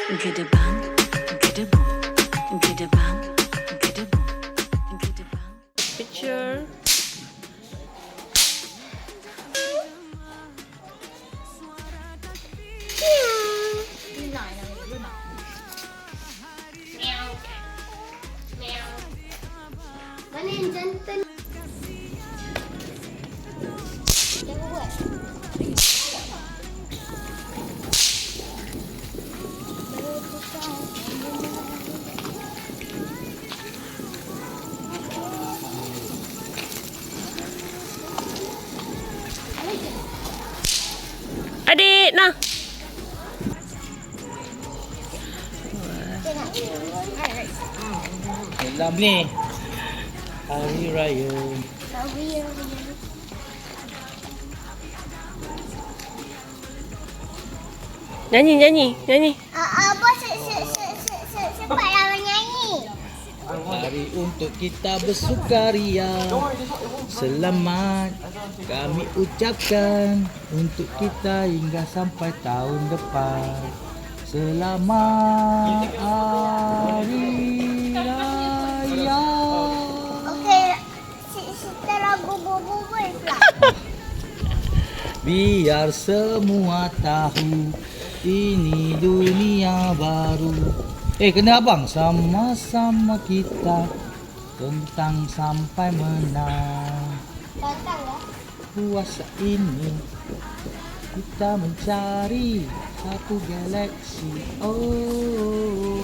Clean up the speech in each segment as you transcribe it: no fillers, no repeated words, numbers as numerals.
Gedebang, gedebong, gedebang, gedebong, gedebang. Picture. Mana yang jantan? Jangan buat. Adik, nah. Dalam ni Hari Raya. Nyanyi. Apa cepat lah menyanyi. Hari untuk kita bersukaria. Selamat kami ucapkan untuk kita hingga sampai tahun depan. Selamat Hari Raya. Okey, kita lagu bubul pula. Biar semua tahu ini dunia baru. Kena abang. Sama-sama kita tentang sampai menang. Datang ya. Puasa ini kita mencari satu galaksi. Oh.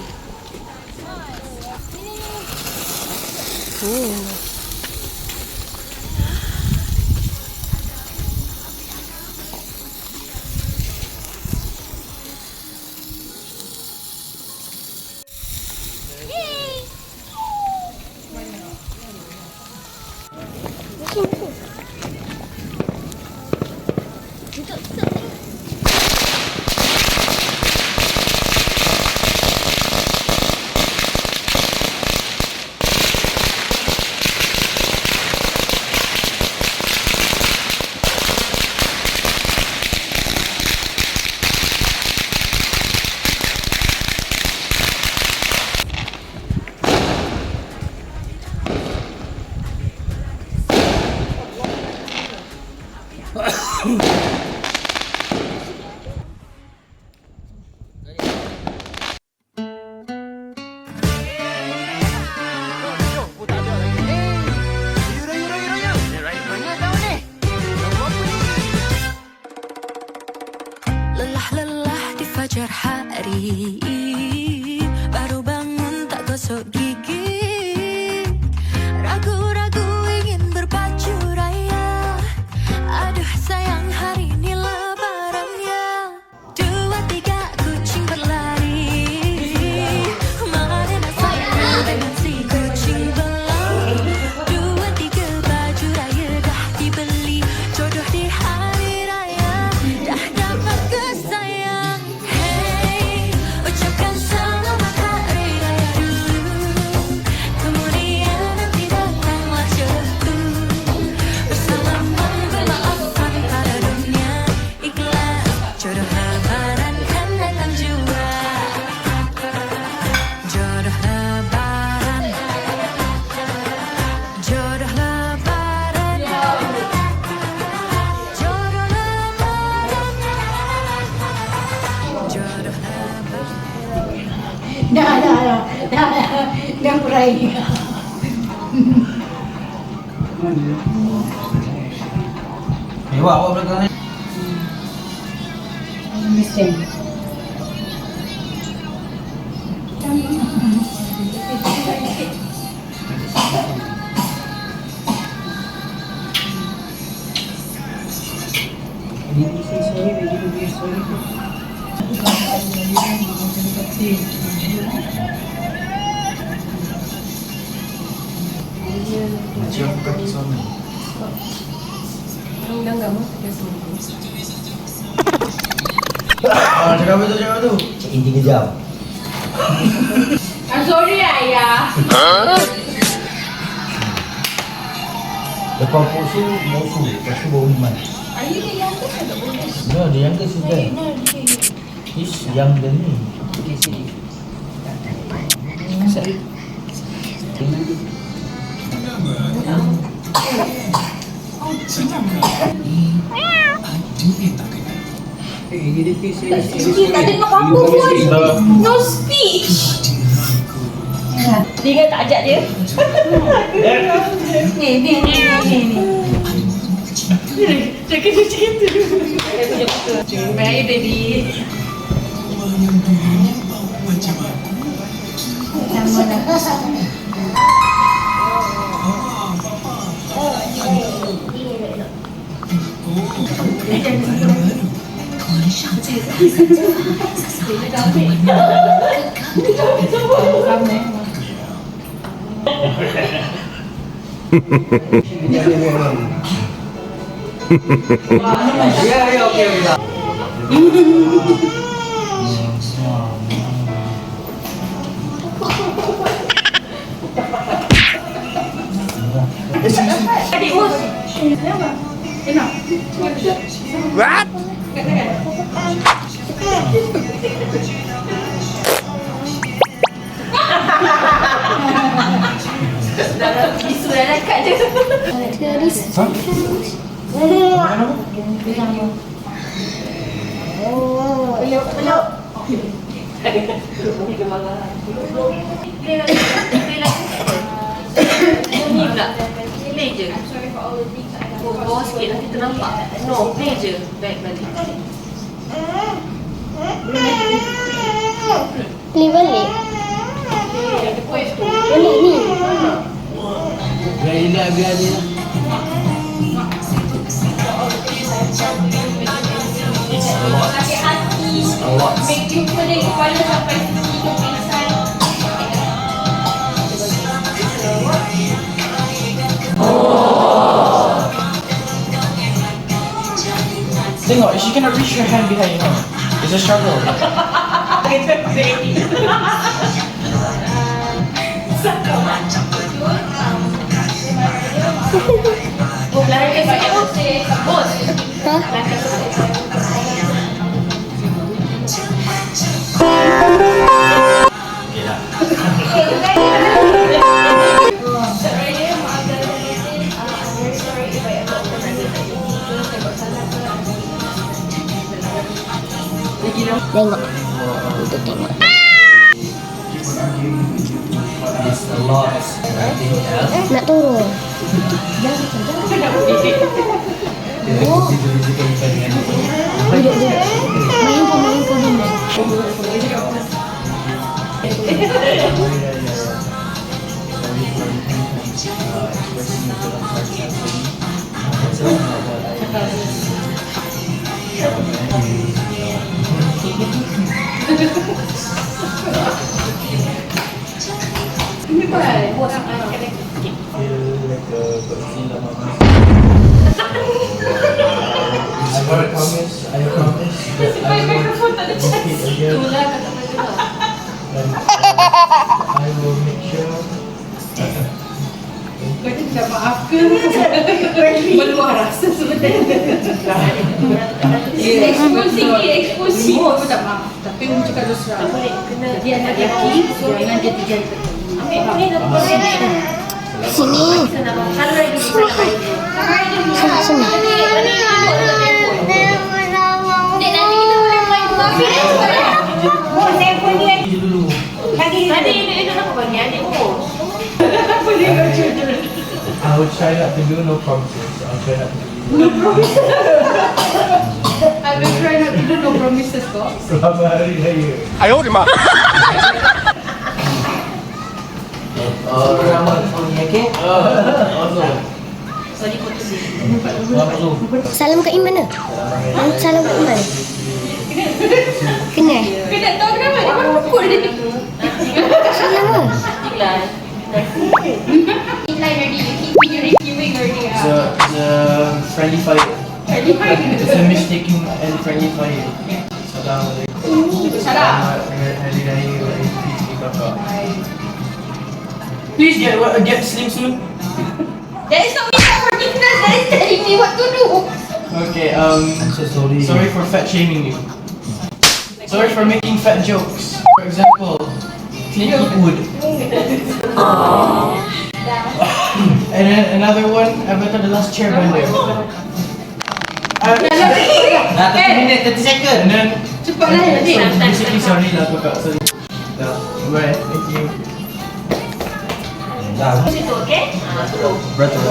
Lelah di fajar hari, baru bangun tak gosok gigi, ragu-ragu ingin berbaju raya. Aduh sayang, hari ini lebaran ya. 2, 3 kucing berlari, mana saya dengan si kucing belang. 2, 3 baju raya dah dibeli, jodoh di hari raya dah dapat kesayang. Hey, ucapkan selamat hari raya dulu, kemudian nanti datanglah jodoh. Bersalaman bermaafkan pada dunia, ikhlas jodoh lebaran kan datang jua. Jodoh lebaran, jodoh lebaran, jodoh lebaran, jodoh lebaran. Dah berai. Awak belakang ni. Mesti. Macam bukan suami. Dah enggak mau biasa. Cakap apa tu? Check-in 3 jam. Sorry ayah. Lepas puasa, musuh. Lepas tu baru iman. Ayah dia yang tu tak boleh. No, the youngest is there. He's younger than me. Tak tengok apa pun. No speech. Dia ingat tak ajak dia. Ni. Dia kena cerita dulu. Dia punya buka. Bye baby. Sama lah. Ya, okey. Adik bos. Kenapa? What? Bisu dah dekat je. Peluk. Ni pula. Play je. Bawah sikit nanti ternampak. No, play je. Back balik. Play balik. Balik ni. Biar dia. Sakit hati. Bikin pening kepala sampai tidur pingsan. Tengok, she cannot reach her hand behind her. It's a struggle. Belakang sikit bos. Bos. Ha? Belakang sikit. Okey dah. Tengok. Untuk tengok. It's a lot. Nothing else. Nak turun. Duduk. Main pun dulu. I promise that I will repeat again. And I will make sure. Kau ni tak maaf ke? Meluah rasa sebenarnya. Eksklusif. Aku tak maaf. Tapi Umi cakap terus terang. Dia anak lelaki, jangan dia terjadi. Sini. I will try not to do no promises. I'll try not to do. I will try not to do no promises kok. Selamat Hari Raya. 哎呦我的妈！ Selamat Hari Raya. Awesome. Salam kat Iman ke? Salam kat Iman. Kena? Kau tak tahu kenapa dia baru pukul dia. Salam ke? Iklan. Iklan already. You keep giving already. The friendly fire. Friendly fire. It's a mistaken and friendly fire. Assalamualaikum. Salam. Selamat Hari Raya Aidilfitri kakak. Please get Slim soon. That is not me for forgiveness. That is telling me what to do. Okay, I'm so sorry. sorry for fat shaming you. Sorry for making fat jokes. For example, Clint Eastwood. And then another one, Avatar The Last Airbender. Dah 30 minit, 30 second. And then Cepatlah adik. basically sorry lah kakak. Sorry. Dah. Bye. Thank you. Dah. Situ, okey? Tolong. Betul.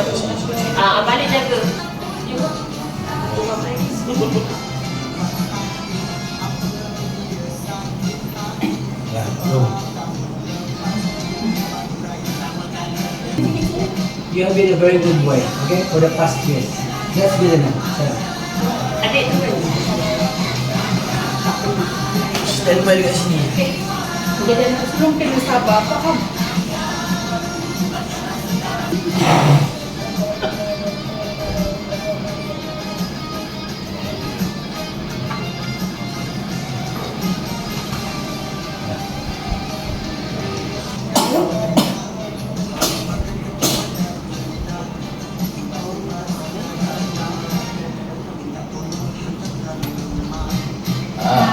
Balik jaga. You go. Ya, belum. You have been a very good boy, okay, for the past years. That's good enough. Adik tu. Stand by dekat sini. Jadi anak sulung kena sabar, faham?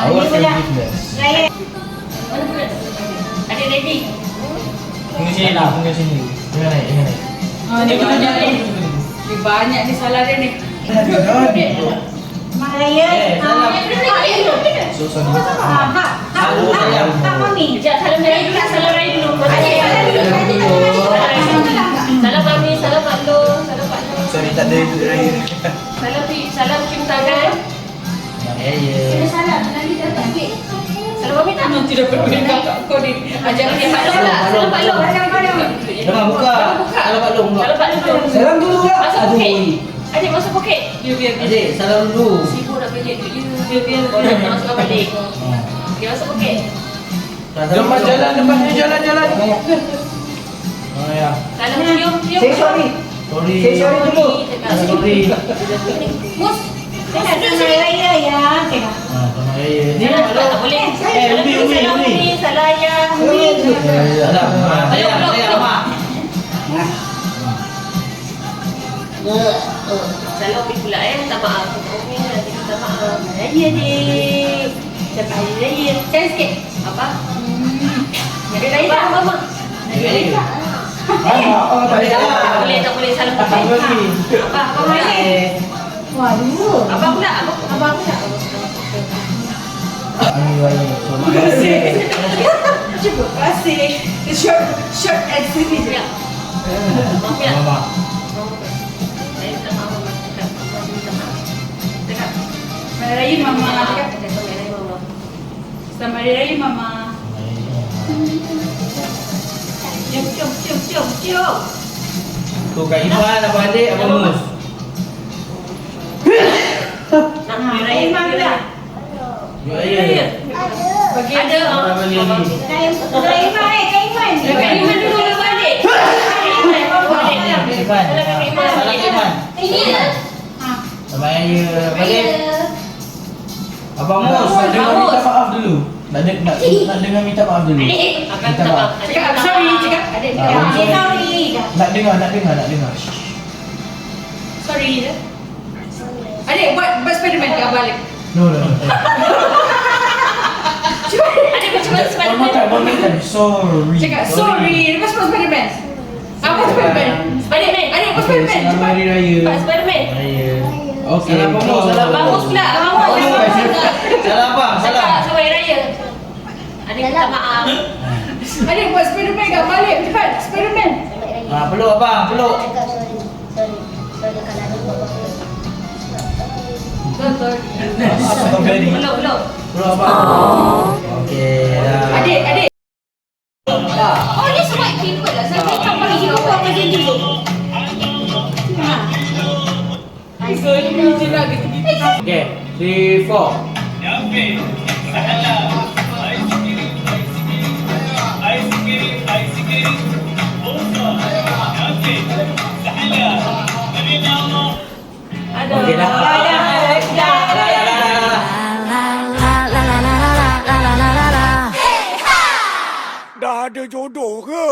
Our forgiveness. Mana pula? Adik ready? Tunggu sini lah, tunggu sini. Jangan naik, jangan naik. Ni kita jadi. Ni banyak ni salah dia ni. Raya. So sorry. Sekejap, salam raya dulu, salam raya dulu. Salam mami, salam Pak Long, salam Pak Long. Sorry tak ada duit raya. Salam cium tangan. Ya. Salam mami tak? Nanti dapat duit kakak kau ni. Ajar Okey, dia Pak Long pula, salam Pak Long. Jangan buka. Kalau Pak Long. Salam Pak Long dulu. Salam dulu lah. Masuk poket. Adik masuk poket. Biar. Adik, salam dulu. Sibuk nak kerja tu. Biar. Kau nak masukkan balik. Okey, masuk poket. Depan jalan, depannya jalan. Oh ya. Salam cium. Say sorry. Sorry. Say sorry dulu. Sorry. Mus. Selamat raya ya. Selamat raya. Ni Salam Pak tak Long. boleh. Umi, Salam Umi. Umi, salam ayah. Salam. Saya Mak. Salam Umi pula minta maaf. Umi nanti minta maaf. Raya adik. Selamat hari raya. Cari sikit. Apa? Hari raya tak mama. Hari raya. Oh, tak boleh. Tak boleh salam Tak putih. boleh. Apa pula? Waduh. Apa pula? Apa pula? Terima kasih. Terima kasih. Short and sweet je. Maaf ya. Mama. Saya minta maaf. Minta maaf. Cakap. Selamat Raya Mama. Cakap. Selamat Hari Raya Mama. Selamat Hari Raya Mama. Cium. Tu Kak Iman, Abang Adik, Abang Mus. Nak Hari Raya Mama pula. Ya, ya. Bagi Ada. Abang Iman. Kak Iman dulu balik. Kak Iman. Iman. Salam Kak Iman. Salam Kak Iman. Selamat Raya. Balik. Abang Mus. Nak dengar minta maaf dulu. Nak dengar minta maaf dulu. Adik, akan minta maaf. Cakap sorry. Cakap. Adik, Nak dengar. Sorry je. Adik buat Spiderman ke balik. No. Adik macam mana Spiderman? One more time. Sorry. Cakap sorry. Lepas buat Spiderman. Apa Spiderman? Spiderman. Adik buat Spiderman. Selamat Cepat. Hari Raya. Pak Spiderman. Raya. Okay. Salam Abang Mus. Salam Abang Mus pula. Abang Mus. Salam Abang. Salam. Cakap selamat Hari Raya. Adik minta maaf. Adik buat Spiderman kat balik. Cepat. Spiderman. Peluk Abang. Peluk. Strawberry. Peluk. Peluk Abang. Okey. Dah. Adik. Oh, dia sebab kimber lah. Saya tak bagi kimber apa dia dulu. Sorry je lah gitu. Okey. 3, 4. Aduh. Okey dah. Dah ada jodoh ke?